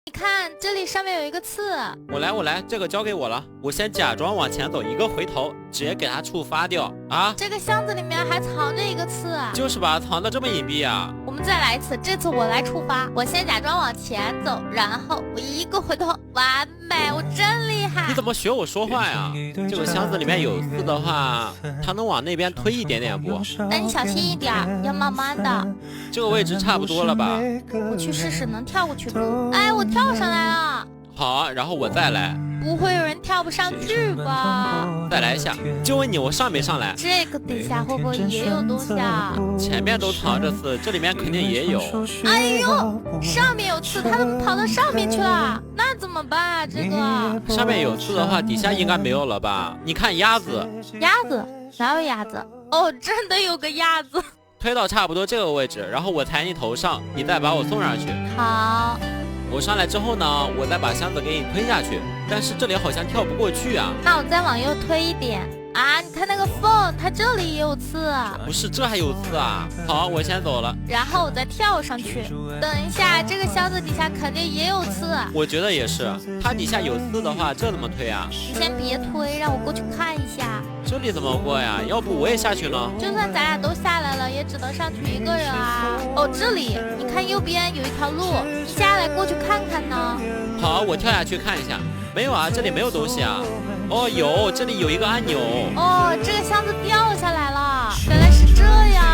你看这里上面有一个刺。我来，这个交给我了。我先假装往前走，一个回头，直接给它触发掉啊！这个箱子里面还藏着一个刺。就是吧，藏得这么隐蔽啊！我们再来一次，这次我来触发。我先假装往前走，然后我一个回头，完美！我真厉害！你怎么学我说话呀？这个箱子里面有刺的话，它能往那边推一点点不？那你小心一点，要慢慢的。这个位置差不多了吧？我去试试能跳过去不？哎，我跳上来了。好，然后我再来。不会有人跳不上去吧？再来一下，就问你我上没上来？这个底下会不会也有东西啊？前面都藏着刺，这里面肯定也有。哎呦，上面有刺，它怎么跑到上面去了？那怎么办啊？这个上面有刺的话，底下应该没有了吧？你看鸭子，鸭子哪有鸭子？哦，真的有个鸭子。推到差不多这个位置，然后我抬你头上，你再把我送上去。好。我上来之后呢，我再把箱子给你推下去，但是这里好像跳不过去啊。那我再往右推一点啊！你看那个缝，它这里也有刺。不是，这还有刺啊！好，我先走了。然后我再跳上去。等一下，这个箱子底下肯定也有刺。我觉得也是，它底下有刺的话，这怎么推啊？你先别推，让我过去看一下。这里怎么过呀？要不我也下去呢？就算咱俩都下来了，也只能上去一个人啊。哦，这里，你看右边有一条路，你下来过去看看呢。好，我跳下去看一下。没有啊，这里没有东西啊。哦，有，这里有一个按钮。哦，这个箱子掉下来了，原来是这样。